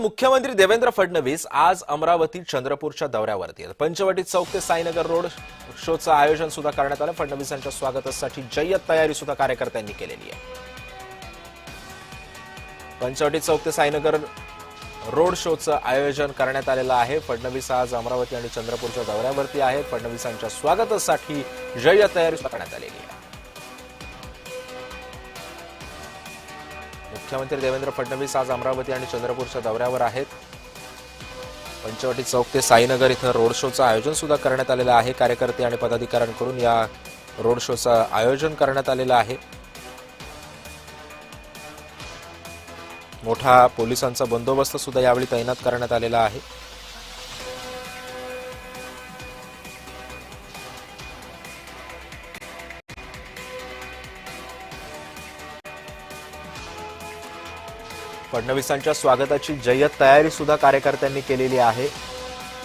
मुख्यमंत्री देवेंद्र फडणवीस आज अमरावती चंद्रपूरच्या दौऱ्यावरती आहेत। पंचवटी चौक ते साईनगर रोड शोचं आयोजन सुद्धा करण्यात आलं। फडणवीसांच्या स्वागतासाठी जय्यत तयारी सुद्धा कार्यकर्त्यांनी केलेली आहे। पंचवटी चौक ते साईनगर रोड शोचं आयोजन करण्यात आलेलं आहे। फडणवीस आज अमरावती आणि चंद्रपूरच्या दौऱ्यावरती आहेत। फडणवीसांच्या स्वागतासाठी जय्यत तयारी सुद्धा करण्यात आलेली आहे। मुख्यमंत्री देवेंद्र फडणवीस आज अमरावती आणि चंद्रपूरच्या दौऱ्यावर आहेत। पंचवटी चौक ते साईनगर इथं रोड शोचं आयोजन सुद्धा करण्यात आलेलं आहे। कार्यकर्ते आणि पदाधिकाऱ्यांकडून या रोड शोचं आयोजन करण्यात आलेलं आहे। मोठा पोलिसांचा बंदोबस्त सुद्धा यावेळी तैनात करण्यात आलेला आहे। फडणवीसांच्या स्वागताची जय्यत तयारी सुद्धा कार्यकर्त्यांनी केलेली आहे।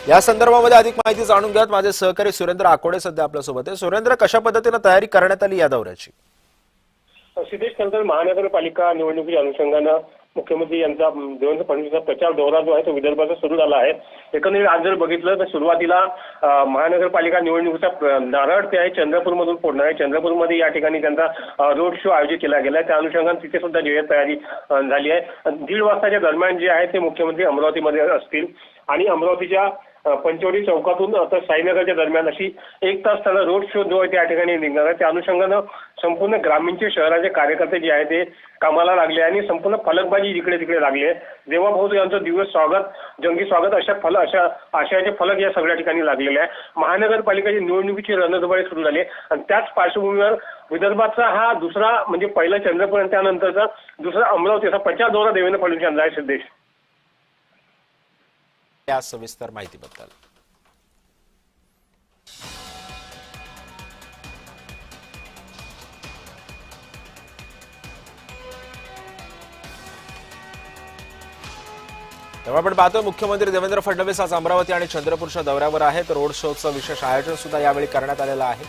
या संदर्भामध्ये अधिक माहिती जाणून घ्यात माझे सहकारी सुरेंद्र आकोडे सध्या आपल्या सोबत आहे। सुरेंद्र, कशा पद्धतीने तयारी करण्यात आली या दौऱ्याची? सिद्धेश खरं महानगरपालिका निवडणुकीच्या अनुषंगानं मुख्यमंत्री यांचा देवेंद्र फडणवीसचा प्रचार दौरा जो आहे तो विदर्भाचा सुरू झाला आहे। एकंदरीत आज जर बघितलं तर सुरुवातीला महानगरपालिका निवडणुकीचा नारळ ते आहे चंद्रपूरमधून फोडणार आहे। चंद्रपूरमध्ये या ठिकाणी त्यांचा रोड शो आयोजित केला गेला आहे। त्या अनुषंगाने तिथे सुद्धा जय्यत तयारी झाली आहे। 1:30 वाजताच्या दरम्यान जे आहे ते मुख्यमंत्री अमरावतीमध्ये असतील आणि अमरावतीच्या पंचवटी चौकातून तर साईनगरच्या दरम्यान अशी 1 तास त्याला रोड शो जो आहे त्या ठिकाणी निघणार आहे। त्या अनुषंगानं संपूर्ण ग्रामीणचे शहराचे कार्यकर्ते जे आहे ते कामाला लागले आणि संपूर्ण फलकबाजी जिकडे तिकडे लागली आहे। देवा भाऊ यांचं दिव्य स्वागत, जंगी स्वागत अशा आशयाचे फलक या सगळ्या ठिकाणी लागलेले आहे। महानगरपालिकेची निवडणुकीची रणधुमाळी सुरू झाली आणि त्याच पार्श्वभूमीवर विदर्भाचा हा दुसरा म्हणजे पहिला चंद्रपूर आणि त्यानंतरचा दुसरा अमरावती असा प्रचार दौरा देवेंद्र फडणवीस यांचा आहे। सिद्धेश, या सविस्तर माहितीबद्दल तेव्हा आपण पाहतोय मुख्यमंत्री देवेंद्र फडणवीस आज अमरावती आणि चंद्रपूरच्या दौऱ्यावर आहेत। रोड शोचं विशेष आयोजन सुद्धा यावेळी करण्यात आलेलं आहे।